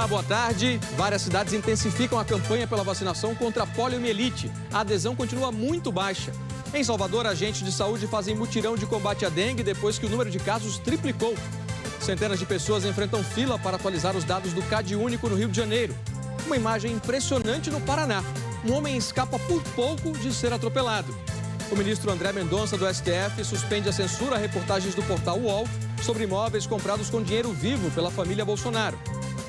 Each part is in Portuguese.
Olá, boa tarde. Várias cidades intensificam a campanha pela vacinação contra a poliomielite. A adesão continua muito baixa. Em Salvador, agentes de saúde fazem mutirão de combate à dengue depois que o número de casos triplicou. Centenas de pessoas enfrentam fila para atualizar os dados do CadÚnico no Rio de Janeiro. Uma imagem impressionante no Paraná. Um homem escapa por pouco de ser atropelado. O ministro André Mendonça, do STF, suspende a censura a reportagens do portal UOL sobre imóveis comprados com dinheiro vivo pela família Bolsonaro.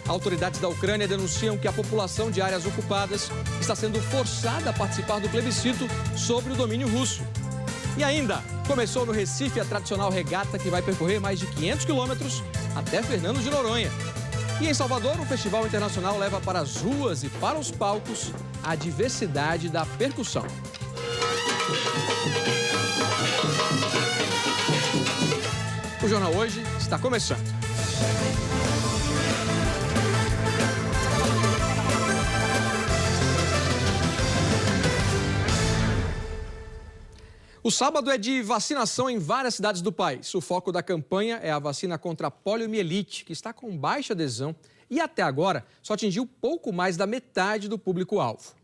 Autoridades da Ucrânia denunciam que a população de áreas ocupadas está sendo forçada a participar do plebiscito sobre o domínio russo. E ainda, começou no Recife a tradicional regata que vai percorrer mais de 500 quilômetros até Fernando de Noronha. E em Salvador, o Festival Internacional leva para as ruas e para os palcos a diversidade da percussão. O Jornal Hoje está começando. O sábado é de vacinação em várias cidades do país. O foco da campanha é a vacina contra a poliomielite, que está com baixa adesão e até agora só atingiu pouco mais da metade do público-alvo.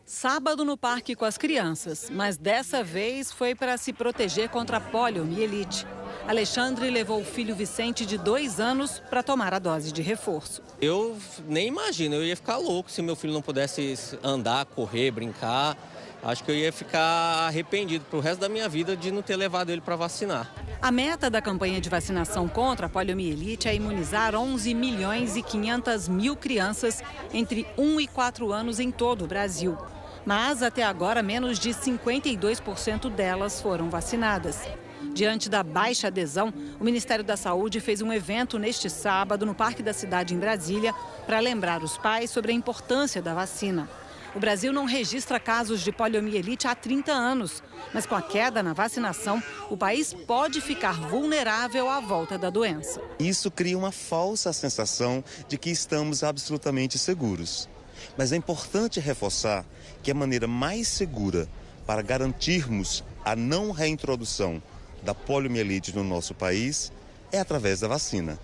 Sábado no parque com as crianças, mas dessa vez foi para se proteger contra a poliomielite. Alexandre levou o filho Vicente, de 2 anos, para tomar a dose de reforço. Eu nem imagino, eu ia ficar louco se meu filho não pudesse andar, correr, brincar. Acho que eu ia ficar arrependido pro resto da minha vida de não ter levado ele para vacinar. A meta da campanha de vacinação contra a poliomielite é imunizar 11.500.000 crianças entre 1 e 4 anos em todo o Brasil. Mas, até agora, menos de 52% delas foram vacinadas. Diante da baixa adesão, o Ministério da Saúde fez um evento neste sábado no Parque da Cidade, em Brasília, para lembrar os pais sobre a importância da vacina. O Brasil não registra casos de poliomielite há 30 anos, mas com a queda na vacinação, o país pode ficar vulnerável à volta da doença. Isso cria uma falsa sensação de que estamos absolutamente seguros. Mas é importante reforçar que a maneira mais segura para garantirmos a não reintrodução da poliomielite no nosso país é através da vacina.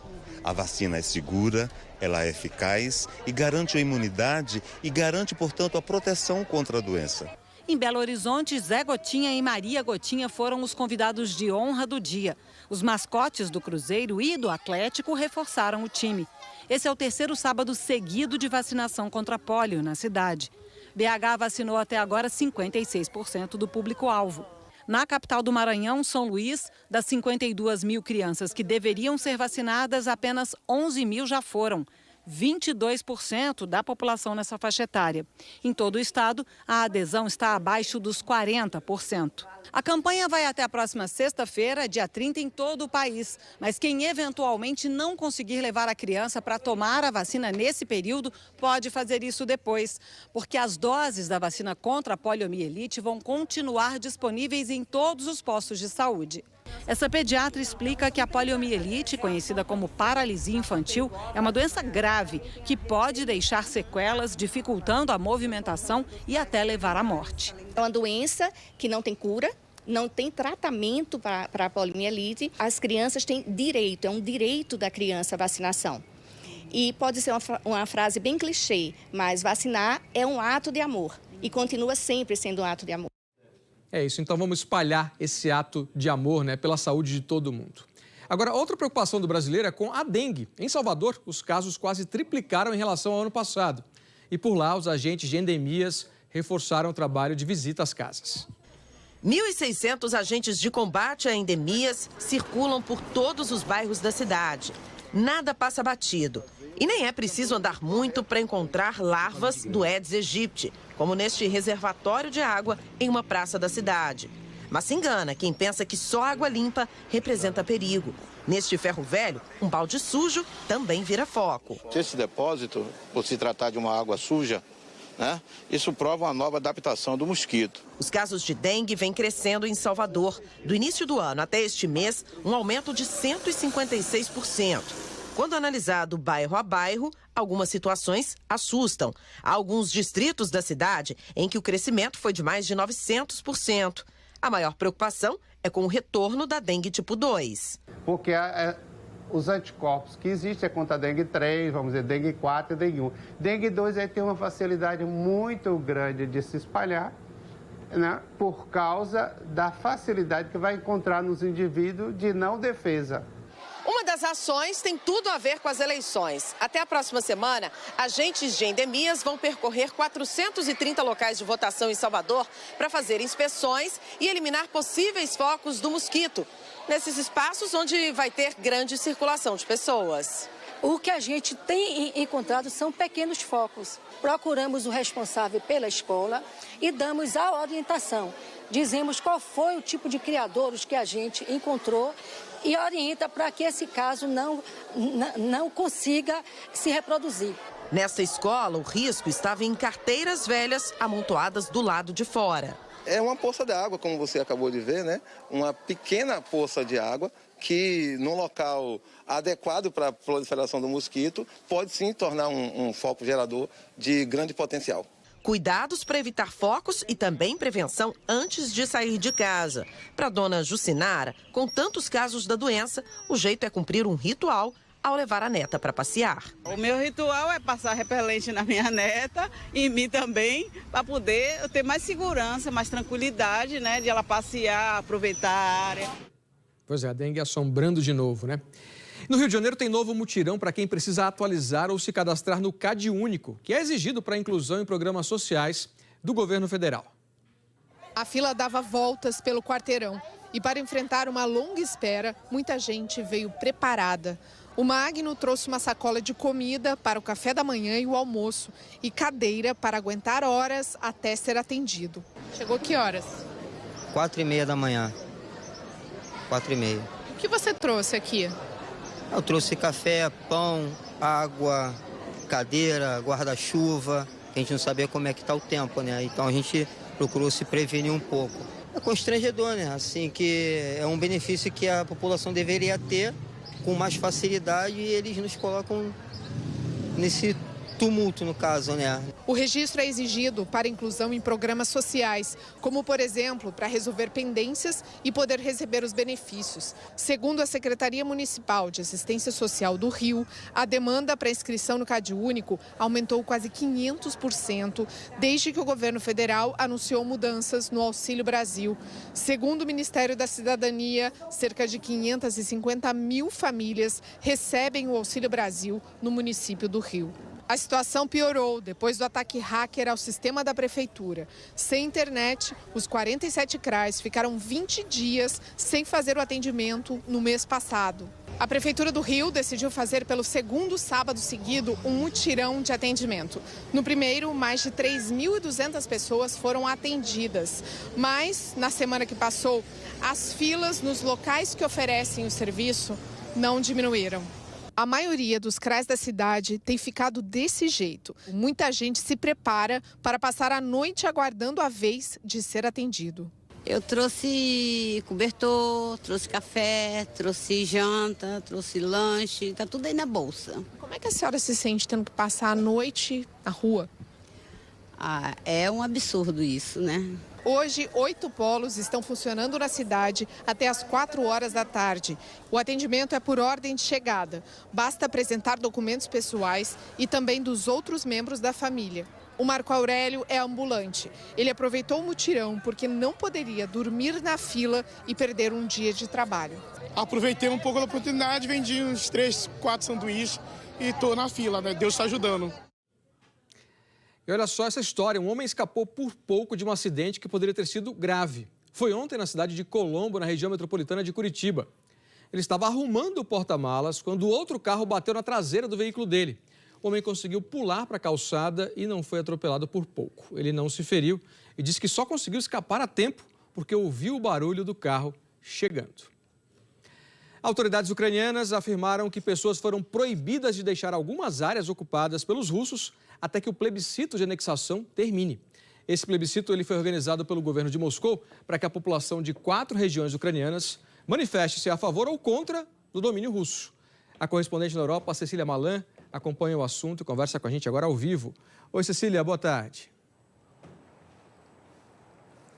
A vacina é segura, ela é eficaz e garante a imunidade e garante, portanto, a proteção contra a doença. Em Belo Horizonte, Zé Gotinha e Maria Gotinha foram os convidados de honra do dia. Os mascotes do Cruzeiro e do Atlético reforçaram o time. Esse é o 3º sábado seguido de vacinação contra a polio na cidade. BH vacinou até agora 56% do público-alvo. Na capital do Maranhão, São Luís, das 52.000 crianças que deveriam ser vacinadas, apenas 11.000 já foram. 22% da população nessa faixa etária. Em todo o estado, a adesão está abaixo dos 40%. A campanha vai até a próxima sexta-feira, dia 30, em todo o país. Mas quem eventualmente não conseguir levar a criança para tomar a vacina nesse período, pode fazer isso depois. Porque as doses da vacina contra a poliomielite vão continuar disponíveis em todos os postos de saúde. Essa pediatra explica que a poliomielite, conhecida como paralisia infantil, é uma doença grave que pode deixar sequelas, dificultando a movimentação e até levar à morte. É uma doença que não tem cura, não tem tratamento para a poliomielite. As crianças têm direito, é um direito da criança a vacinação. E pode ser uma frase bem clichê, mas vacinar é um ato de amor e continua sempre sendo um ato de amor. É isso, então vamos espalhar esse ato de amor, pela saúde de todo mundo. Agora, outra preocupação do brasileiro é com a dengue. Em Salvador, os casos quase triplicaram em relação ao ano passado. E por lá, os agentes de endemias reforçaram o trabalho de visita às casas. 1.600 agentes de combate a endemias circulam por todos os bairros da cidade. Nada passa batido. E nem é preciso andar muito para encontrar larvas do Aedes aegypti, como neste reservatório de água em uma praça da cidade. Mas se engana quem pensa que só água limpa representa perigo. Neste ferro velho, um balde sujo também vira foco. Esse depósito, por se tratar de uma água suja, isso prova uma nova adaptação do mosquito. Os casos de dengue vêm crescendo em Salvador. Do início do ano até este mês, um aumento de 156%. Quando analisado bairro a bairro, algumas situações assustam. Há alguns distritos da cidade em que o crescimento foi de mais de 900%. A maior preocupação é com o retorno da dengue tipo 2. Porque os anticorpos que existem é contra a dengue 3, vamos dizer, dengue 4 e dengue 1. Dengue 2 aí tem uma facilidade muito grande de se espalhar, né, por causa da facilidade que vai encontrar nos indivíduos de não defesa. Uma das ações tem tudo a ver com as eleições. Até a próxima semana, agentes de endemias vão percorrer 430 locais de votação em Salvador para fazer inspeções e eliminar possíveis focos do mosquito, nesses espaços onde vai ter grande circulação de pessoas. O que a gente tem encontrado são pequenos focos. Procuramos o responsável pela escola e damos a orientação. Dizemos qual foi o tipo de criadouros que a gente encontrou e orienta para que esse caso não consiga se reproduzir. Nesta escola, o risco estava em carteiras velhas amontoadas do lado de fora. É uma poça de água, como você acabou de ver, né? Uma pequena poça de água que, num local adequado para a proliferação do mosquito, pode sim tornar um foco gerador de grande potencial. Cuidados para evitar focos e também prevenção antes de sair de casa. Para dona Jucinara, com tantos casos da doença, o jeito é cumprir um ritual ao levar a neta para passear. O meu ritual é passar repelente na minha neta e em mim também, para poder ter mais segurança, mais tranquilidade, né, de ela passear, aproveitar a área. Pois é, a dengue assombrando de novo, né? No Rio de Janeiro tem novo mutirão para quem precisa atualizar ou se cadastrar no CadÚnico, que é exigido para a inclusão em programas sociais do governo federal. A fila dava voltas pelo quarteirão e para enfrentar uma longa espera, muita gente veio preparada. O Magno trouxe uma sacola de comida para o café da manhã e o almoço e cadeira para aguentar horas até ser atendido. Chegou que horas? 4h30 da manhã. 4h30. O que você trouxe aqui? Eu trouxe café, pão, água, cadeira, guarda-chuva. A gente não sabia como é que está o tempo, né? Então a gente procurou se prevenir um pouco. É constrangedor, né? Assim, que é um benefício que a população deveria ter com mais facilidade e eles nos colocam nesse tumulto, no caso, né? O registro é exigido para inclusão em programas sociais, como, por exemplo, para resolver pendências e poder receber os benefícios. Segundo a Secretaria Municipal de Assistência Social do Rio, a demanda para inscrição no CadÚnico aumentou quase 500% desde que o governo federal anunciou mudanças no Auxílio Brasil. Segundo o Ministério da Cidadania, cerca de 550 mil famílias recebem o Auxílio Brasil no município do Rio. A situação piorou depois do ataque hacker ao sistema da prefeitura. Sem internet, os 47 CRAs ficaram 20 dias sem fazer o atendimento no mês passado. A Prefeitura do Rio decidiu fazer pelo segundo sábado seguido um mutirão de atendimento. No primeiro, mais de 3.200 pessoas foram atendidas. Mas, na semana que passou, as filas nos locais que oferecem o serviço não diminuíram. A maioria dos CRAs da cidade tem ficado desse jeito. Muita gente se prepara para passar a noite aguardando a vez de ser atendido. Eu trouxe cobertor, trouxe café, trouxe janta, trouxe lanche, tá tudo aí na bolsa. Como é que a senhora se sente tendo que passar a noite na rua? Ah, é um absurdo isso, né? Hoje, 8 polos estão funcionando na cidade até às 4 horas da tarde. O atendimento é por ordem de chegada. Basta apresentar documentos pessoais e também dos outros membros da família. O Marco Aurélio é ambulante. Ele aproveitou o mutirão porque não poderia dormir na fila e perder um dia de trabalho. Aproveitei um pouco da oportunidade, vendi uns 3, 4 sanduíches e estou na fila, né? Deus está ajudando. E olha só essa história, um homem escapou por pouco de um acidente que poderia ter sido grave. Foi ontem na cidade de Colombo, na região metropolitana de Curitiba. Ele estava arrumando o porta-malas quando outro carro bateu na traseira do veículo dele. O homem conseguiu pular para a calçada e não foi atropelado por pouco. Ele não se feriu e disse que só conseguiu escapar a tempo porque ouviu o barulho do carro chegando. Autoridades ucranianas afirmaram que pessoas foram proibidas de deixar algumas áreas ocupadas pelos russos até que o plebiscito de anexação termine. Esse plebiscito ele foi organizado pelo governo de Moscou para que a população de 4 regiões ucranianas manifeste-se a favor ou contra do domínio russo. A correspondente na Europa, Cecília Malan, acompanha o assunto e conversa com a gente agora ao vivo. Oi, Cecília, boa tarde.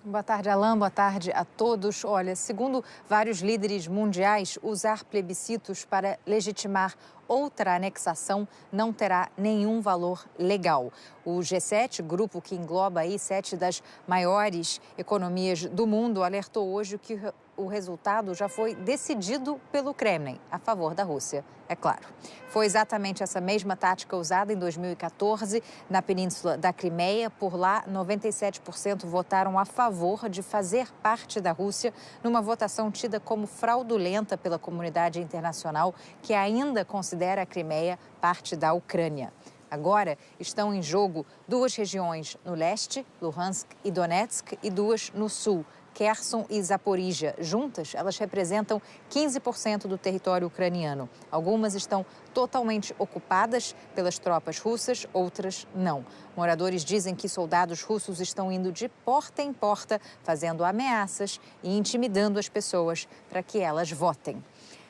Boa tarde, Alain. Boa tarde a todos. Olha, segundo vários líderes mundiais, usar plebiscitos para legitimar outra anexação não terá nenhum valor legal. O G7, grupo que engloba aí 7 das maiores economias do mundo, alertou hoje que o resultado já foi decidido pelo Kremlin, a favor da Rússia, é claro. Foi exatamente essa mesma tática usada em 2014 na Península da Crimeia. Por lá, 97% votaram a favor de fazer parte da Rússia, numa votação tida como fraudulenta pela comunidade internacional, que ainda considera a Crimeia parte da Ucrânia. Agora estão em jogo 2 regiões no leste, Luhansk e Donetsk, e 2 no sul, Kherson e Zaporizhia. Juntas, elas representam 15% do território ucraniano. Algumas estão totalmente ocupadas pelas tropas russas, outras não. Moradores dizem que soldados russos estão indo de porta em porta, fazendo ameaças e intimidando as pessoas para que elas votem.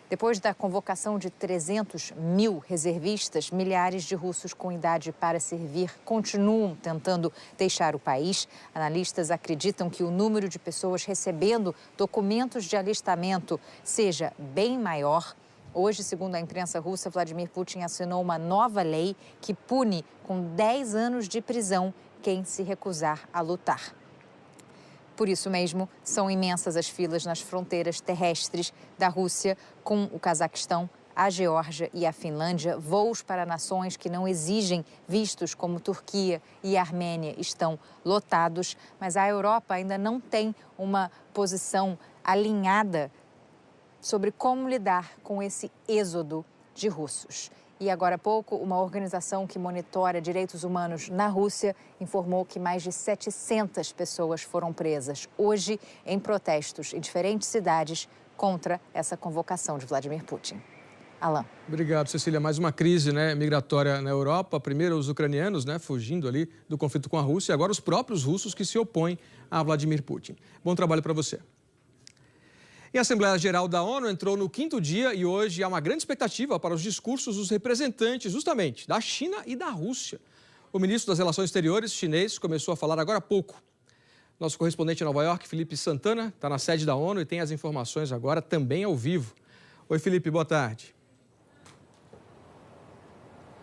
Depois da convocação de 300 mil reservistas, milhares de russos com idade para servir continuam tentando deixar o país. Analistas acreditam que o número de pessoas recebendo documentos de alistamento seja bem maior. Hoje, segundo a imprensa russa, Vladimir Putin assinou uma nova lei que pune com 10 anos de prisão quem se recusar a lutar. Por isso mesmo, são imensas as filas nas fronteiras terrestres da Rússia com o Cazaquistão, a Geórgia e a Finlândia. Voos para nações que não exigem vistos, como Turquia e Armênia, estão lotados. Mas a Europa ainda não tem uma posição alinhada sobre como lidar com esse êxodo de russos. E agora há pouco, uma organização que monitora direitos humanos na Rússia informou que mais de 700 pessoas foram presas hoje em protestos em diferentes cidades contra essa convocação de Vladimir Putin. Alain. Obrigado, Cecília. Mais uma crise, migratória na Europa. Primeiro os ucranianos, fugindo ali do conflito com a Rússia, e agora os próprios russos que se opõem a Vladimir Putin. Bom trabalho para você. E a Assembleia Geral da ONU entrou no 5º dia e hoje há uma grande expectativa para os discursos dos representantes, justamente, da China e da Rússia. O ministro das Relações Exteriores chinês começou a falar agora há pouco. Nosso correspondente em Nova York, Felipe Santana, está na sede da ONU e tem as informações agora também ao vivo. Oi, Felipe, boa tarde.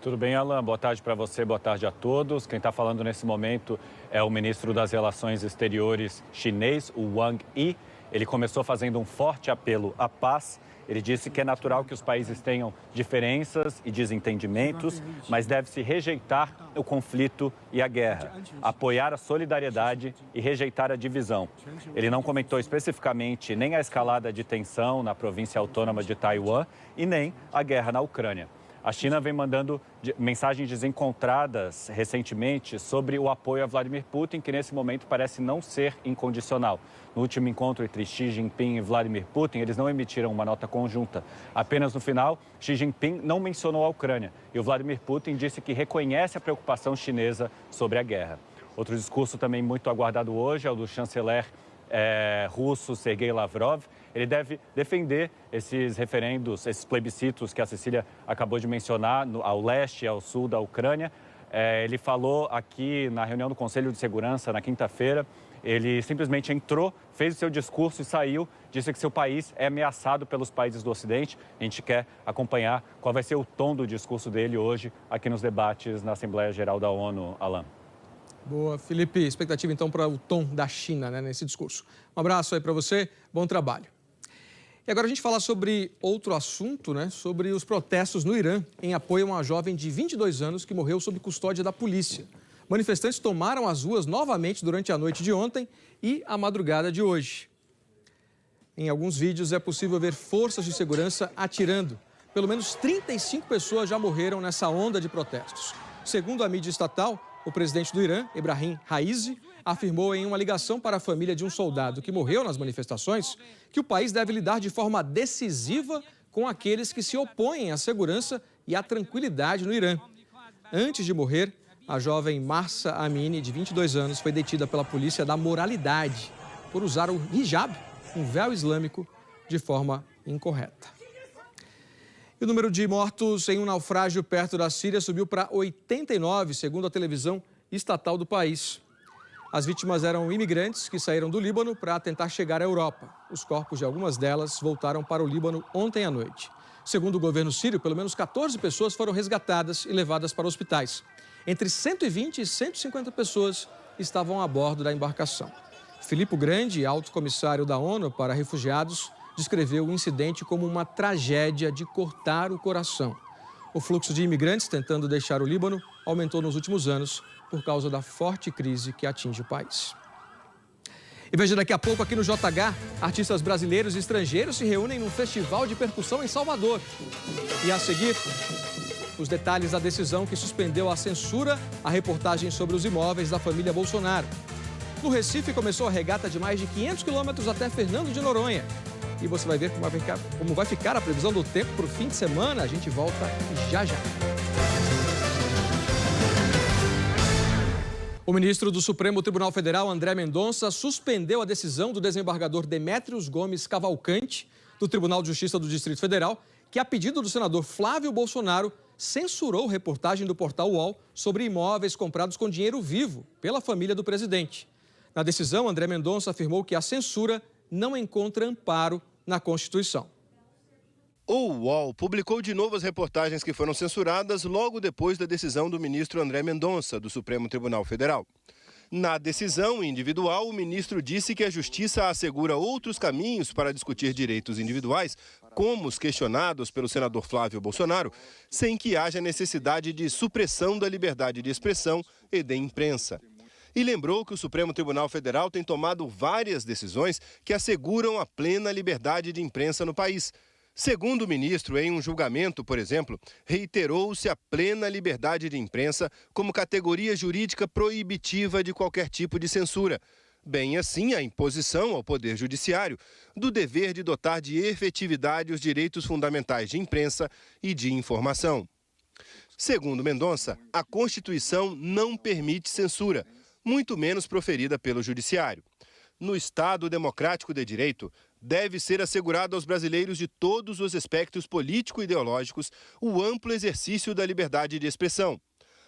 Tudo bem, Alain? Boa tarde para você, boa tarde a todos. Quem está falando nesse momento é o ministro das Relações Exteriores chinês, o Wang Yi. Ele começou fazendo um forte apelo à paz. Ele disse que é natural que os países tenham diferenças e desentendimentos, mas deve-se rejeitar o conflito e a guerra, apoiar a solidariedade e rejeitar a divisão. Ele não comentou especificamente nem a escalada de tensão na província autônoma de Taiwan e nem a guerra na Ucrânia. A China vem mandando mensagens desencontradas recentemente sobre o apoio a Vladimir Putin, que nesse momento parece não ser incondicional. No último encontro entre Xi Jinping e Vladimir Putin, eles não emitiram uma nota conjunta. Apenas no final, Xi Jinping não mencionou a Ucrânia e o Vladimir Putin disse que reconhece a preocupação chinesa sobre a guerra. Outro discurso também muito aguardado hoje é o do chanceler russo Sergei Lavrov. Ele deve defender esses referendos, esses plebiscitos que a Cecília acabou de mencionar, ao leste e ao sul da Ucrânia. Ele falou aqui na reunião do Conselho de Segurança na quinta-feira. Ele simplesmente entrou, fez o seu discurso e saiu, disse que seu país é ameaçado pelos países do Ocidente. A gente quer acompanhar qual vai ser o tom do discurso dele hoje aqui nos debates na Assembleia Geral da ONU, Alain. Boa, Felipe. Expectativa, então, para o tom da China, nesse discurso. Um abraço aí para você, bom trabalho. E agora a gente fala sobre outro assunto, sobre os protestos no Irã em apoio a uma jovem de 22 anos que morreu sob custódia da polícia. Manifestantes tomaram as ruas novamente durante a noite de ontem e a madrugada de hoje. Em alguns vídeos é possível ver forças de segurança atirando. Pelo menos 35 pessoas já morreram nessa onda de protestos. Segundo a mídia estatal, o presidente do Irã, Ebrahim Raisi, afirmou em uma ligação para a família de um soldado que morreu nas manifestações que o país deve lidar de forma decisiva com aqueles que se opõem à segurança e à tranquilidade no Irã. Antes de morrer, a jovem Mahsa Amini, de 22 anos, foi detida pela polícia da moralidade por usar o hijab, um véu islâmico, de forma incorreta. E o número de mortos em um naufrágio perto da Síria subiu para 89, segundo a televisão estatal do país. As vítimas eram imigrantes que saíram do Líbano para tentar chegar à Europa. Os corpos de algumas delas voltaram para o Líbano ontem à noite. Segundo o governo sírio, pelo menos 14 pessoas foram resgatadas e levadas para hospitais. Entre 120 e 150 pessoas estavam a bordo da embarcação. Filippo Grandi, alto comissário da ONU para refugiados, descreveu o incidente como uma tragédia de cortar o coração. O fluxo de imigrantes tentando deixar o Líbano aumentou nos últimos anos por causa da forte crise que atinge o país. E veja, daqui a pouco aqui no JH, artistas brasileiros e estrangeiros se reúnem num festival de percussão em Salvador. E a seguir, os detalhes da decisão que suspendeu a censura à reportagem sobre os imóveis da família Bolsonaro. No Recife começou a regata de mais de 500 quilômetros até Fernando de Noronha. E você vai ver como vai ficar a previsão do tempo para o fim de semana. A gente volta já já. O ministro do Supremo Tribunal Federal, André Mendonça, suspendeu a decisão do desembargador Demétrios Gomes Cavalcante, do Tribunal de Justiça do Distrito Federal, que, a pedido do senador Flávio Bolsonaro, censurou reportagem do portal UOL sobre imóveis comprados com dinheiro vivo pela família do presidente. Na decisão, André Mendonça afirmou que a censura não encontra amparo na Constituição. O UOL publicou de novo as reportagens que foram censuradas logo depois da decisão do ministro André Mendonça, do Supremo Tribunal Federal. Na decisão individual, o ministro disse que a Justiça assegura outros caminhos para discutir direitos individuais, como os questionados pelo senador Flávio Bolsonaro, sem que haja necessidade de supressão da liberdade de expressão e de imprensa. E lembrou que o Supremo Tribunal Federal tem tomado várias decisões que asseguram a plena liberdade de imprensa no país. Segundo o ministro, em um julgamento, por exemplo, reiterou-se a plena liberdade de imprensa como categoria jurídica proibitiva de qualquer tipo de censura. Bem assim, a imposição ao Poder Judiciário do dever de dotar de efetividade os direitos fundamentais de imprensa e de informação. Segundo Mendonça, a Constituição não permite censura, muito menos proferida pelo Judiciário. No Estado democrático de direito, deve ser assegurado aos brasileiros de todos os espectros político-ideológicos o amplo exercício da liberdade de expressão.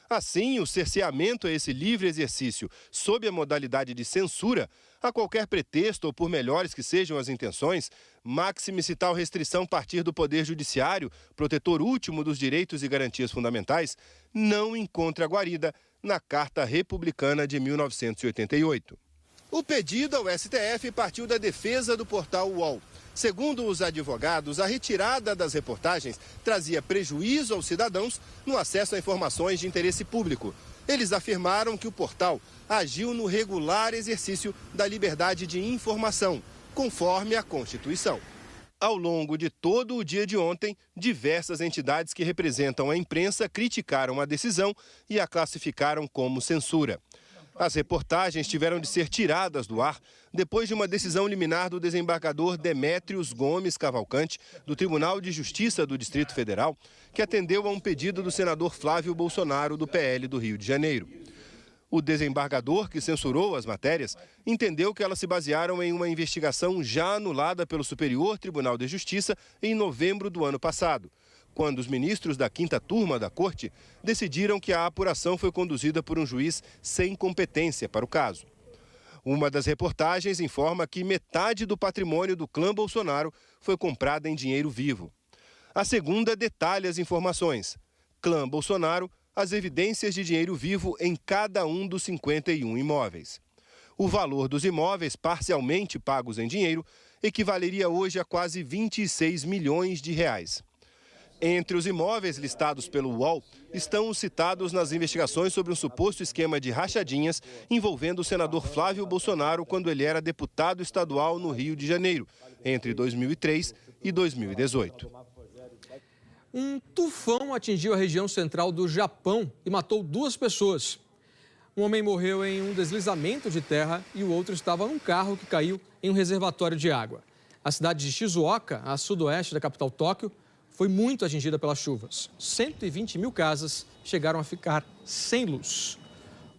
Assim, o cerceamento a esse livre exercício sob a modalidade de censura, a qualquer pretexto ou por melhores que sejam as intenções, máxime se tal restrição partir do Poder Judiciário, protetor último dos direitos e garantias fundamentais, não encontra guarida na Carta Republicana de 1988. O pedido ao STF partiu da defesa do portal UOL. Segundo os advogados, a retirada das reportagens trazia prejuízo aos cidadãos no acesso a informações de interesse público. Eles afirmaram que o portal agiu no regular exercício da liberdade de informação, conforme a Constituição. Ao longo de todo o dia de ontem, diversas entidades que representam a imprensa criticaram a decisão e a classificaram como censura. As reportagens tiveram de ser tiradas do ar depois de uma decisão liminar do desembargador Demétrios Gomes Cavalcante, do Tribunal de Justiça do Distrito Federal, que atendeu a um pedido do senador Flávio Bolsonaro, do PL do Rio de Janeiro. O desembargador, que censurou as matérias, entendeu que elas se basearam em uma investigação já anulada pelo Superior Tribunal de Justiça em novembro do ano passado, quando os ministros da 5ª turma da Corte decidiram que a apuração foi conduzida por um juiz sem competência para o caso. Uma das reportagens informa que metade do patrimônio do clã Bolsonaro foi comprada em dinheiro vivo. A segunda detalha as informações. Clã Bolsonaro, as evidências de dinheiro vivo em cada um dos 51 imóveis. O valor dos imóveis parcialmente pagos em dinheiro equivaleria hoje a quase 26 milhões de reais. Entre os imóveis listados pelo UOL estão os citados nas investigações sobre um suposto esquema de rachadinhas envolvendo o senador Flávio Bolsonaro quando ele era deputado estadual no Rio de Janeiro, entre 2003 e 2018. Um tufão atingiu a região central do Japão e matou 2 pessoas. Um homem morreu em um deslizamento de terra e o outro estava num carro que caiu em um reservatório de água. A cidade de Shizuoka, a sudoeste da capital Tóquio, foi muito atingida pelas chuvas. 120 mil casas chegaram a ficar sem luz.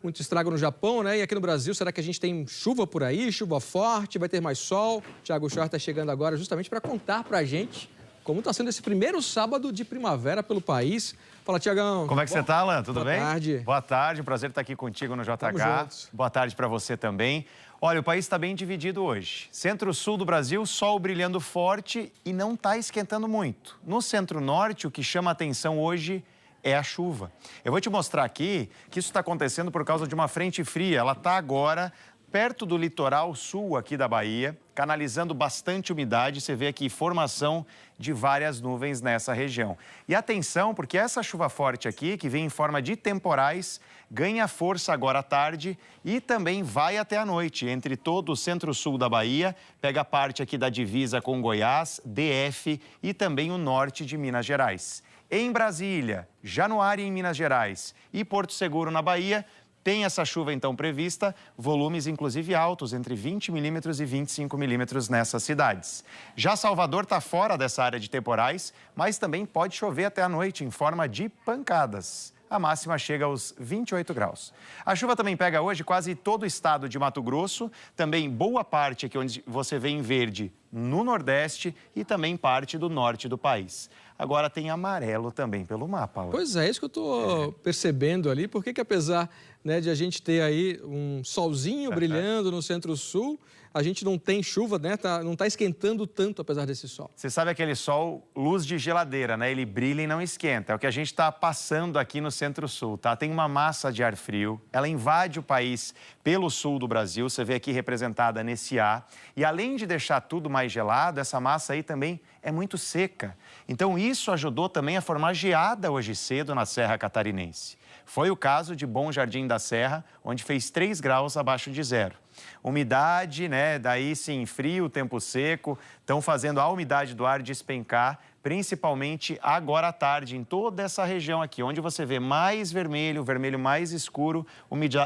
Muito estrago no Japão, né? E aqui no Brasil, será que a gente tem chuva por aí? Chuva forte? Vai ter mais sol? Tiago Schor está chegando agora justamente para contar para a gente como está sendo esse primeiro sábado de primavera pelo país. Fala, Tiagão. Como é que você está, Alan? Tudo bem? Boa tarde. Boa tarde, prazer estar aqui contigo no JH. Boa tarde para você também. Olha, o país está bem dividido hoje. Centro-sul do Brasil, sol brilhando forte e não está esquentando muito. No centro-norte, o que chama a atenção hoje é a chuva. Eu vou te mostrar aqui que isso está acontecendo por causa de uma frente fria. Ela está agora perto do litoral sul aqui da Bahia, canalizando bastante umidade. Você vê aqui formação de várias nuvens nessa região. E atenção, porque essa chuva forte aqui, que vem em forma de temporais, ganha força agora à tarde e também vai até a noite, entre todo o centro-sul da Bahia, pega parte aqui da divisa com Goiás, DF e também o norte de Minas Gerais. Em Brasília, Januária em Minas Gerais e Porto Seguro na Bahia, tem essa chuva, então, prevista, volumes, inclusive, altos, entre 20 milímetros e 25 milímetros nessas cidades. Já Salvador está fora dessa área de temporais, mas também pode chover até a noite, em forma de pancadas. A máxima chega aos 28 graus. A chuva também pega hoje quase todo o estado de Mato Grosso, também boa parte aqui onde você vê em verde no Nordeste e também parte do norte do país. Agora tem amarelo também pelo mapa. Pois é, isso que eu estou percebendo ali. Por que apesar, né, de a gente ter aí um solzinho brilhando no centro-sul, a gente não tem chuva, né? Não está esquentando tanto apesar desse sol. Você sabe aquele sol, luz de geladeira, né? Ele brilha e não esquenta. É o que a gente está passando aqui no centro-sul, tá? Tem uma massa de ar frio, ela invade o país pelo sul do Brasil. Você vê aqui representada nesse A. E além de deixar tudo mais gelado, essa massa aí também é muito seca. Então isso ajudou também a formar geada hoje cedo na Serra Catarinense. Foi o caso de Bom Jardim da Serra, onde fez 3 graus abaixo de zero. Umidade, né? Daí sim, frio, tempo seco, estão fazendo a umidade do ar despencar, principalmente agora à tarde, em toda essa região aqui, onde você vê mais vermelho, vermelho mais escuro,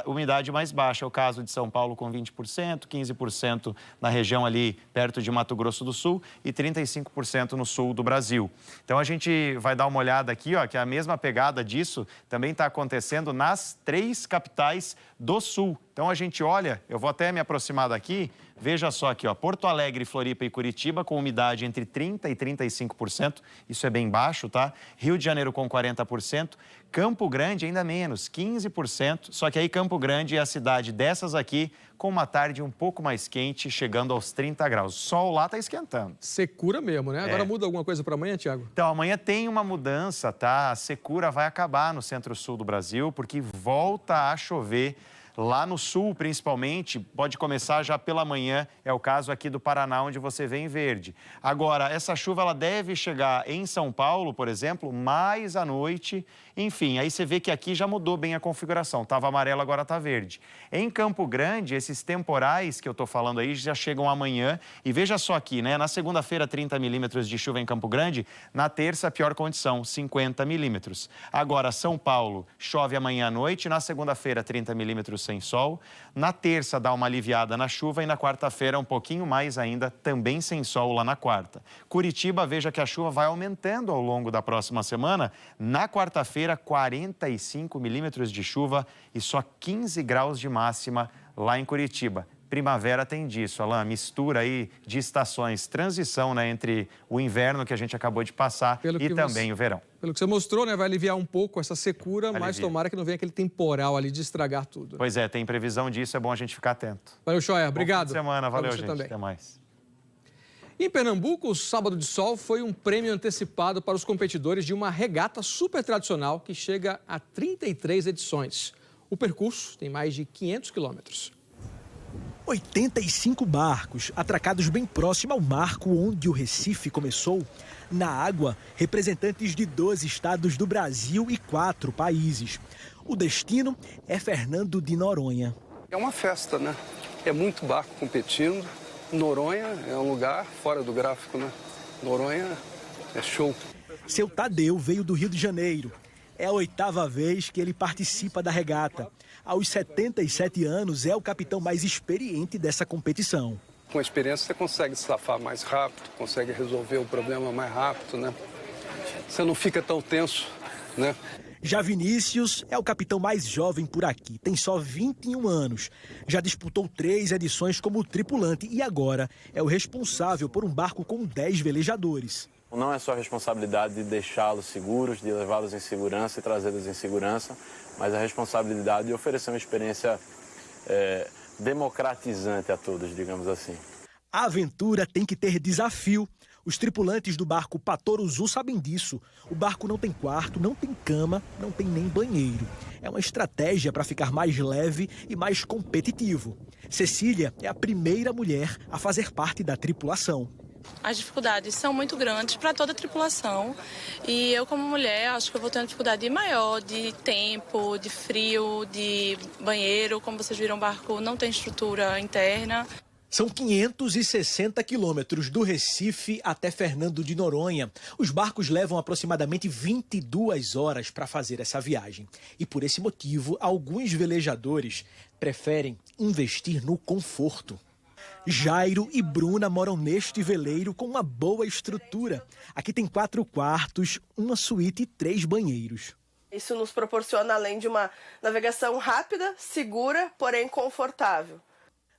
umidade mais baixa. É o caso de São Paulo com 20%, 15% na região ali perto de Mato Grosso do Sul e 35% no sul do Brasil. Então a gente vai dar uma olhada aqui, ó, que a mesma pegada disso também está acontecendo nas 3 capitais do sul. Então a gente olha, eu vou até me aproximar daqui, veja só aqui, ó, Porto Alegre, Floripa e Curitiba com umidade entre 30% e 35%, isso é bem baixo, tá? Rio de Janeiro com 40%, Campo Grande ainda menos, 15%, só que aí Campo Grande é a cidade dessas aqui com uma tarde um pouco mais quente, chegando aos 30 graus. O sol lá tá esquentando. Secura mesmo, né? Agora muda alguma coisa para amanhã, Tiago? Então, amanhã tem uma mudança, tá? A secura vai acabar no centro-sul do Brasil, porque volta a chover. Lá no sul, principalmente, pode começar já pela manhã, é o caso aqui do Paraná, onde você vê em verde. Agora, essa chuva ela deve chegar em São Paulo, por exemplo, mais à noite. Enfim, aí você vê que aqui já mudou bem a configuração. Estava amarelo, agora está verde. Em Campo Grande, esses temporais que eu estou falando aí já chegam amanhã. E veja só aqui, né? Na segunda-feira, 30 milímetros de chuva em Campo Grande. Na terça, pior condição, 50 milímetros. Agora, São Paulo, chove amanhã à noite. Na segunda-feira, 30 milímetros sem sol. Na terça, dá uma aliviada na chuva. E na quarta-feira, um pouquinho mais ainda, também sem sol lá na quarta. Curitiba, veja que a chuva vai aumentando ao longo da próxima semana. Na quarta-feira, 45 milímetros de chuva e só 15 graus de máxima lá em Curitiba. Primavera tem disso, Alain, mistura aí de estações, transição, né, entre o inverno que a gente acabou de passar e também o verão. Pelo que você mostrou, né, vai aliviar um pouco essa secura, mas tomara que não venha aquele temporal ali de estragar tudo. Pois é, tem previsão disso, é bom a gente ficar atento. Valeu, Choia, obrigado. Bom fim de semana, valeu, gente, também. Até mais. Em Pernambuco, o Sábado de Sol foi um prêmio antecipado para os competidores de uma regata super tradicional que chega a 33 edições. O percurso tem mais de 500 quilômetros. 85 barcos atracados bem próximo ao marco onde o Recife começou. Na água, representantes de 12 estados do Brasil e 4 países. O destino é Fernando de Noronha. É uma festa, né? É muito barco competindo. Noronha é um lugar fora do gráfico, né? Noronha é show. Seu Tadeu veio do Rio de Janeiro. É a 8ª vez que ele participa da regata. Aos 77 anos, é o capitão mais experiente dessa competição. Com a experiência, você consegue safar mais rápido, consegue resolver o problema mais rápido, né? Você não fica tão tenso, né? Já Vinícius é o capitão mais jovem por aqui, tem só 21 anos. Já disputou 3 edições como tripulante e agora é o responsável por um barco com 10 velejadores. Não é só a responsabilidade de deixá-los seguros, de levá-los em segurança e trazê-los em segurança, mas a responsabilidade de oferecer uma experiência democratizante a todos, digamos assim. A aventura tem que ter desafio. Os tripulantes do barco Patoruzu sabem disso. O barco não tem quarto, não tem cama, não tem nem banheiro. É uma estratégia para ficar mais leve e mais competitivo. Cecília é a primeira mulher a fazer parte da tripulação. As dificuldades são muito grandes para toda a tripulação e eu, como mulher, acho que eu vou ter uma dificuldade maior de tempo, de frio, de banheiro. Como vocês viram, o barco não tem estrutura interna. São 560 quilômetros do Recife até Fernando de Noronha. Os barcos levam aproximadamente 22 horas para fazer essa viagem. E por esse motivo, alguns velejadores preferem investir no conforto. Jairo e Bruna moram neste veleiro com uma boa estrutura. Aqui tem 4 quartos, uma suíte e 3 banheiros. Isso nos proporciona, além de uma navegação rápida, segura, porém confortável.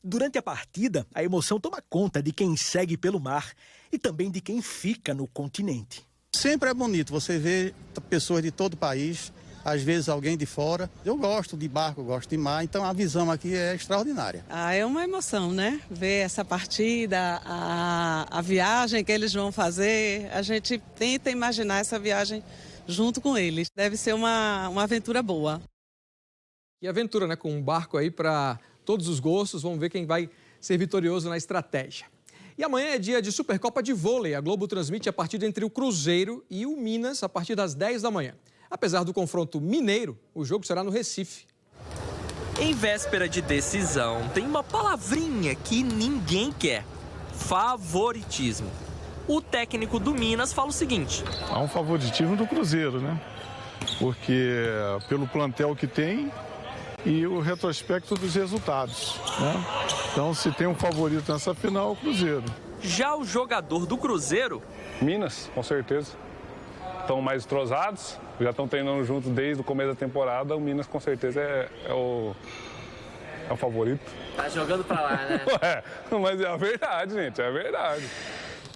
Durante a partida, a emoção toma conta de quem segue pelo mar e também de quem fica no continente. Sempre é bonito você ver pessoas de todo o país, às vezes alguém de fora. Eu gosto de barco, gosto de mar, então a visão aqui é extraordinária. É uma emoção, né? Ver essa partida, a viagem que eles vão fazer. A gente tenta imaginar essa viagem junto com eles. Deve ser uma aventura boa. E aventura, né? Com um barco aí para todos os gostos. Vamos ver quem vai ser vitorioso na estratégia. E amanhã é dia de Supercopa de Vôlei. A Globo transmite a partida entre o Cruzeiro e o Minas a partir das 10 da manhã. Apesar do confronto mineiro, o jogo será no Recife. Em véspera de decisão, tem uma palavrinha que ninguém quer: favoritismo. O técnico do Minas fala o seguinte: há um favoritismo do Cruzeiro, né? Porque pelo plantel que tem e o retrospecto dos resultados, né? Então, se tem um favorito nessa final, é o Cruzeiro. Já o jogador do Cruzeiro... Minas, com certeza. Estão mais entrosados, já estão treinando juntos desde o começo da temporada. O Minas, com certeza, é o favorito. Tá jogando pra lá, né? Mas é a verdade, gente, é a verdade.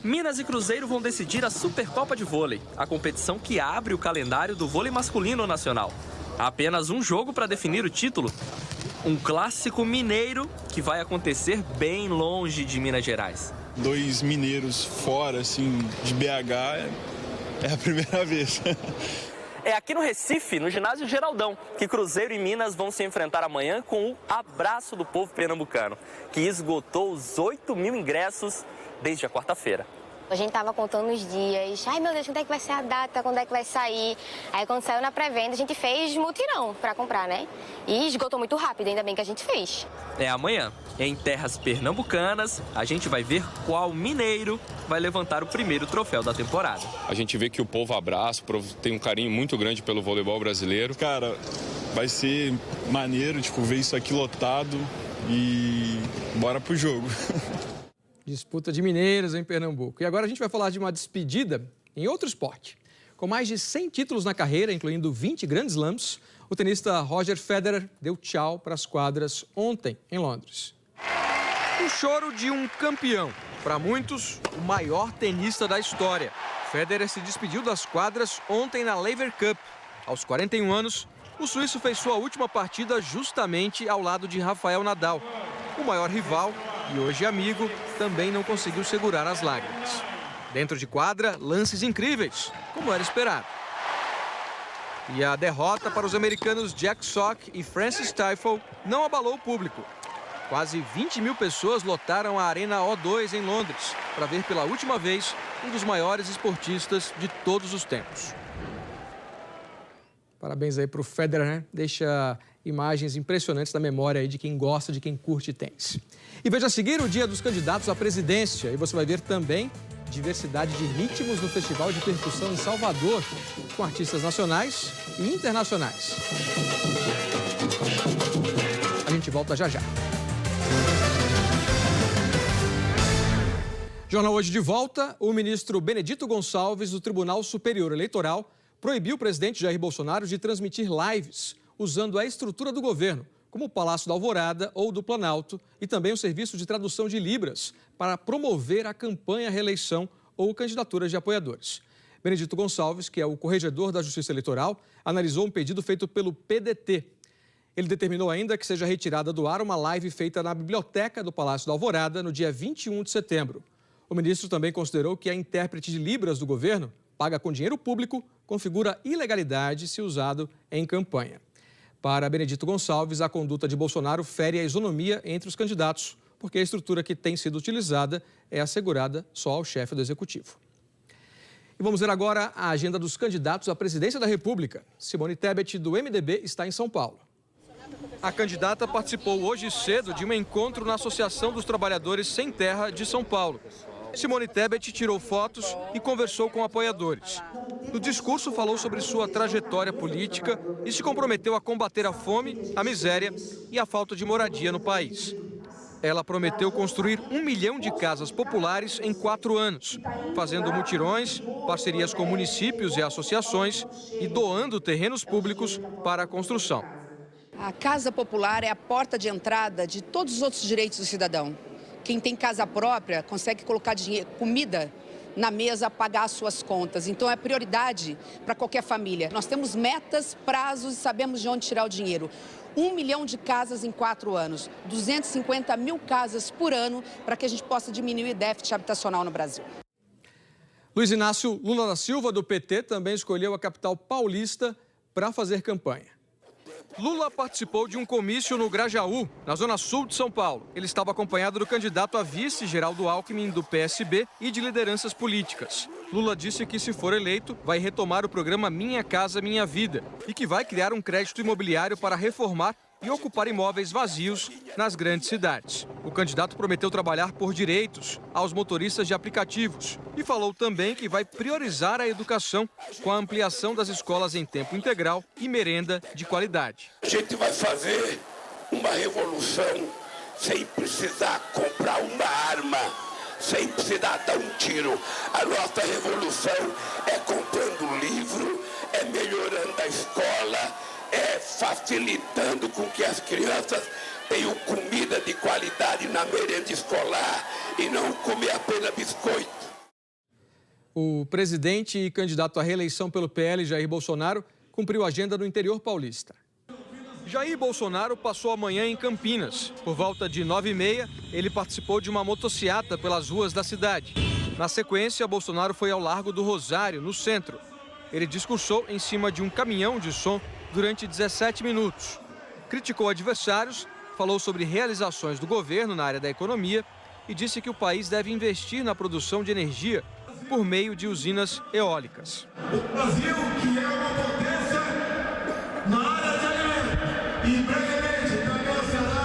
Minas e Cruzeiro vão decidir a Supercopa de Vôlei, a competição que abre o calendário do vôlei masculino nacional. Há apenas um jogo para definir o título. Um clássico mineiro que vai acontecer bem longe de Minas Gerais. 2 mineiros fora, assim, de BH, é a primeira vez. É aqui no Recife, no ginásio Geraldão, que Cruzeiro e Minas vão se enfrentar amanhã com o abraço do povo pernambucano, que esgotou os 8.000 ingressos desde a quarta-feira. A gente tava contando os dias. Ai, meu Deus, quando é que vai ser a data? Quando é que vai sair? Aí, quando saiu na pré-venda, a gente fez mutirão para comprar, né? E esgotou muito rápido, ainda bem que a gente fez. É amanhã, em terras pernambucanas, a gente vai ver qual mineiro vai levantar o primeiro troféu da temporada. A gente vê que o povo abraça, tem um carinho muito grande pelo voleibol brasileiro. Cara, vai ser maneiro, ver isso aqui lotado e bora pro jogo. Disputa de mineiros em Pernambuco. E agora a gente vai falar de uma despedida em outro esporte. Com mais de 100 títulos na carreira, incluindo 20 Grand Slams, o tenista Roger Federer deu tchau para as quadras ontem, em Londres. O choro de um campeão. Para muitos, o maior tenista da história. Federer se despediu das quadras ontem na Laver Cup. Aos 41 anos, o suíço fez sua última partida justamente ao lado de Rafael Nadal. O maior rival e hoje amigo também não conseguiu segurar as lágrimas. Dentro de quadra, lances incríveis, como era esperado. E a derrota para os americanos Jack Sock e Francis Tiafoe não abalou o público. Quase 20.000 pessoas lotaram a Arena O2 em Londres para ver pela última vez um dos maiores esportistas de todos os tempos. Parabéns aí para o Federer, né? Deixa imagens impressionantes na memória aí de quem gosta, de quem curte tênis. E veja a seguir o dia dos candidatos à presidência. E você vai ver também diversidade de ritmos no Festival de Percussão em Salvador, com artistas nacionais e internacionais. A gente volta já já. Jornal Hoje de volta. O ministro Benedito Gonçalves, do Tribunal Superior Eleitoral, proibiu o presidente Jair Bolsonaro de transmitir lives usando a estrutura do governo, como o Palácio da Alvorada ou do Planalto, e também o serviço de tradução de Libras, para promover a campanha à reeleição ou candidaturas de apoiadores. Benedito Gonçalves, que é o corregedor da Justiça Eleitoral, analisou um pedido feito pelo PDT. Ele determinou ainda que seja retirada do ar uma live feita na biblioteca do Palácio da Alvorada no dia 21 de setembro. O ministro também considerou que a intérprete de Libras do governo, paga com dinheiro público, configura ilegalidade se usado em campanha. Para Benedito Gonçalves, a conduta de Bolsonaro fere a isonomia entre os candidatos, porque a estrutura que tem sido utilizada é assegurada só ao chefe do Executivo. E vamos ver agora a agenda dos candidatos à presidência da República. Simone Tebet, do MDB, está em São Paulo. A candidata participou hoje cedo de um encontro na Associação dos Trabalhadores Sem Terra de São Paulo. Simone Tebet tirou fotos e conversou com apoiadores. No discurso, falou sobre sua trajetória política e se comprometeu a combater a fome, a miséria e a falta de moradia no país. Ela prometeu construir 1 milhão de casas populares em 4 anos, fazendo mutirões, parcerias com municípios e associações e doando terrenos públicos para a construção. A casa popular é a porta de entrada de todos os outros direitos do cidadão. Quem tem casa própria consegue colocar dinheiro, comida na mesa, pagar as suas contas. Então é prioridade para qualquer família. Nós temos metas, prazos e sabemos de onde tirar o dinheiro. 1 milhão de casas em 4 anos, 250 mil casas por ano para que a gente possa diminuir o déficit habitacional no Brasil. Luiz Inácio Lula da Silva, do PT, também escolheu a capital paulista para fazer campanha. Lula participou de um comício no Grajaú, na zona sul de São Paulo. Ele estava acompanhado do candidato a vice, Geraldo Alckmin, do PSB, e de lideranças políticas. Lula disse que, se for eleito, vai retomar o programa Minha Casa Minha Vida e que vai criar um crédito imobiliário para reformar e ocupar imóveis vazios nas grandes cidades. O candidato prometeu trabalhar por direitos aos motoristas de aplicativos e falou também que vai priorizar a educação com a ampliação das escolas em tempo integral e merenda de qualidade. A gente vai fazer uma revolução sem precisar comprar uma arma, sem precisar dar um tiro. A nossa revolução é comprando livro, é melhorando a escola, é facilitando com que as crianças tenham comida de qualidade na merenda escolar e não comer apenas biscoito. O presidente e candidato à reeleição pelo PL, Jair Bolsonaro, cumpriu a agenda no interior paulista. Jair Bolsonaro passou a manhã em Campinas. Por volta de 9h30, ele participou de uma motociata pelas ruas da cidade. Na sequência, Bolsonaro foi ao Largo do Rosário, no centro. Ele discursou em cima de um caminhão de som durante 17 minutos. Criticou adversários, falou sobre realizações do governo na área da economia e disse que o país deve investir na produção de energia por meio de usinas eólicas. O Brasil, que é uma potência na área de alimento, e brevemente também será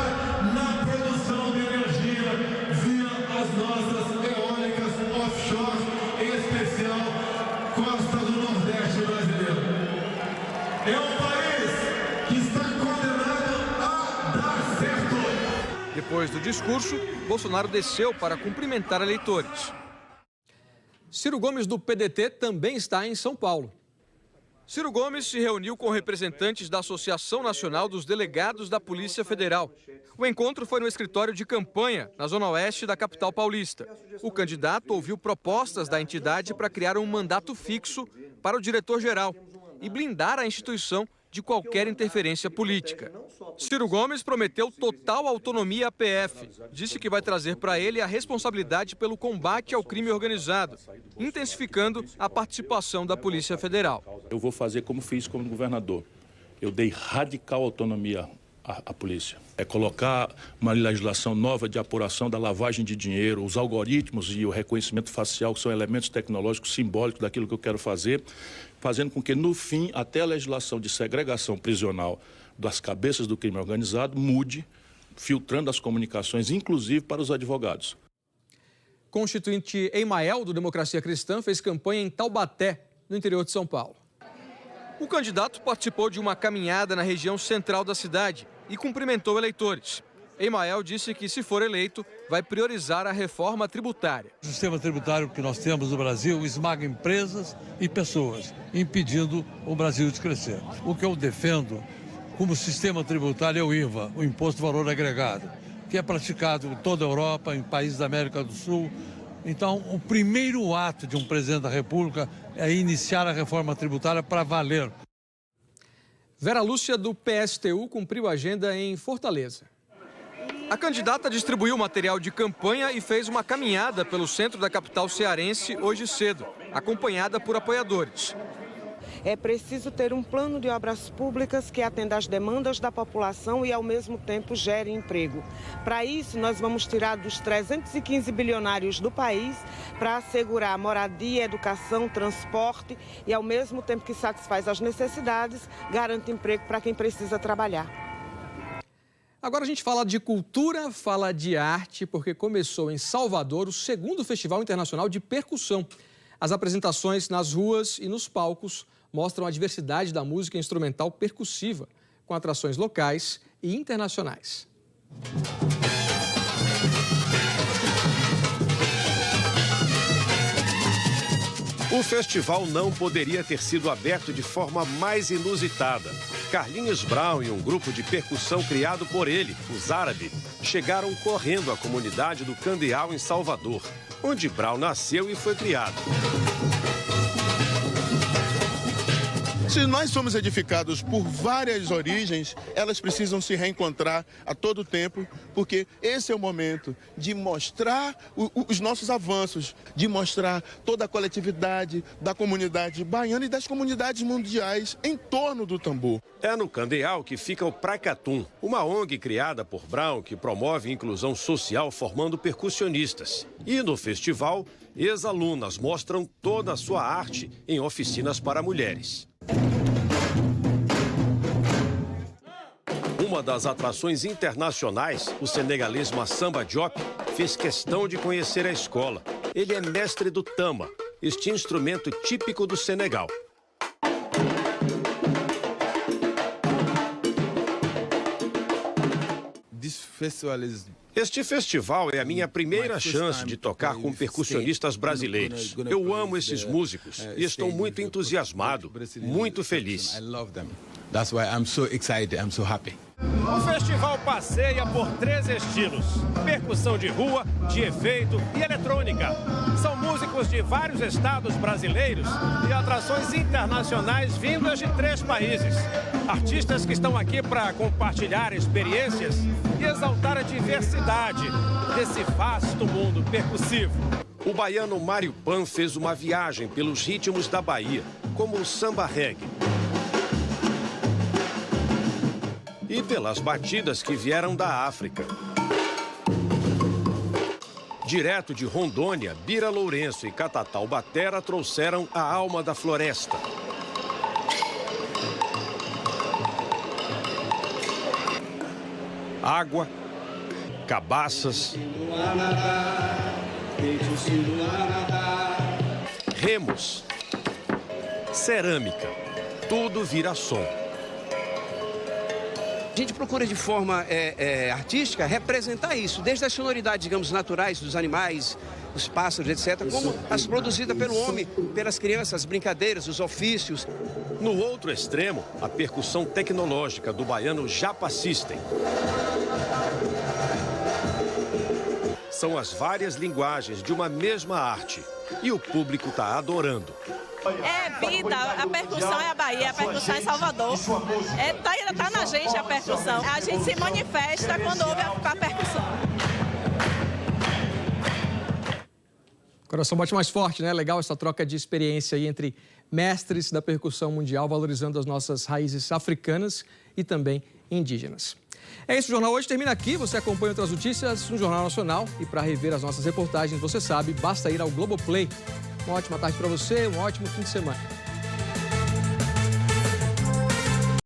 na produção de energia via as nossas eólicas offshore, em especial costa do Nordeste brasileiro. É um país que está condenado a dar certo. Depois do discurso, Bolsonaro desceu para cumprimentar eleitores. Ciro Gomes, do PDT, também está em São Paulo. Ciro Gomes se reuniu com representantes da Associação Nacional dos Delegados da Polícia Federal. O encontro foi no escritório de campanha, na zona oeste da capital paulista. O candidato ouviu propostas da entidade para criar um mandato fixo para o diretor-geral e blindar a instituição de qualquer interferência política. Ciro Gomes prometeu total autonomia à PF. Disse que vai trazer para ele a responsabilidade pelo combate ao crime organizado, intensificando a participação da Polícia Federal. Eu vou fazer como fiz como governador. Eu dei radical autonomia à polícia. É colocar uma legislação nova de apuração da lavagem de dinheiro, os algoritmos e o reconhecimento facial, que são elementos tecnológicos simbólicos daquilo que eu quero fazer, fazendo com que, no fim, até a legislação de segregação prisional das cabeças do crime organizado mude, filtrando as comunicações, inclusive para os advogados. Constituinte Emael, do Democracia Cristã, fez campanha em Taubaté, no interior de São Paulo. O candidato participou de uma caminhada na região central da cidade e cumprimentou eleitores. Emael disse que, se for eleito, vai priorizar a reforma tributária. O sistema tributário que nós temos no Brasil esmaga empresas e pessoas, impedindo o Brasil de crescer. O que eu defendo como sistema tributário é o IVA, o Imposto de Valor Agregado, que é praticado em toda a Europa, em países da América do Sul, Então, o primeiro ato de um presidente da República é iniciar a reforma tributária para valer. Vera Lúcia, do PSTU, cumpriu a agenda em Fortaleza. A candidata distribuiu material de campanha e fez uma caminhada pelo centro da capital cearense hoje cedo, acompanhada por apoiadores. É preciso ter um plano de obras públicas que atenda às demandas da população e, ao mesmo tempo, gere emprego. Para isso, nós vamos tirar dos 315 bilionários do país para assegurar moradia, educação, transporte e, ao mesmo tempo que satisfaz as necessidades, garante emprego para quem precisa trabalhar. Agora a gente fala de cultura, fala de arte, porque começou em Salvador o 2º Festival Internacional de Percussão. As apresentações nas ruas e nos palcos mostram a diversidade da música instrumental percussiva, com atrações locais e internacionais. O festival não poderia ter sido aberto de forma mais inusitada. Carlinhos Brown e um grupo de percussão criado por ele, os Árabes, chegaram correndo à comunidade do Candeal, em Salvador, onde Brown nasceu e foi criado. Se nós somos edificados por várias origens, elas precisam se reencontrar a todo tempo, porque esse é o momento de mostrar os nossos avanços, de mostrar toda a coletividade da comunidade baiana e das comunidades mundiais em torno do tambor. É no Candeal que fica o Pracatum, uma ONG criada por Brown que promove inclusão social formando percussionistas. E no festival, ex-alunas mostram toda a sua arte em oficinas para mulheres. Uma das atrações internacionais, o senegalês Massamba Diop, fez questão de conhecer a escola. Ele é mestre do tama, este instrumento típico do Senegal. Este festival é a minha primeira chance de tocar com percussionistas brasileiros. Eu amo esses músicos e estou muito entusiasmado, muito feliz. O festival passeia por 3 estilos: percussão de rua, de efeito e eletrônica. São músicos de vários estados brasileiros e atrações internacionais vindas de 3 países. Artistas que estão aqui para compartilhar experiências e exaltar a diversidade desse vasto mundo percussivo. O baiano Mário Pan fez uma viagem pelos ritmos da Bahia, como o samba reggae. E pelas batidas que vieram da África. Direto de Rondônia, Bira Lourenço e Catatal Batera trouxeram a alma da floresta. Água, cabaças, remos, cerâmica, tudo vira som. A gente procura de forma artística representar isso, desde as sonoridades, digamos, naturais dos animais, dos pássaros, etc., como as produzidas pelo homem, pelas crianças, as brincadeiras, os ofícios. No outro extremo, a percussão tecnológica do baiano Japa System. São as várias linguagens de uma mesma arte e o público está adorando. É vida, a percussão é a Bahia, a percussão é Salvador. Tá na gente a percussão. A gente se manifesta quando ouve a percussão. O coração bate mais forte, né? Legal essa troca de experiência aí entre mestres da percussão mundial, valorizando as nossas raízes africanas e também indígenas. É isso, o Jornal Hoje termina aqui. Você acompanha outras notícias no Jornal Nacional. E para rever as nossas reportagens, você sabe, basta ir ao Globoplay. Uma ótima tarde para você, um ótimo fim de semana.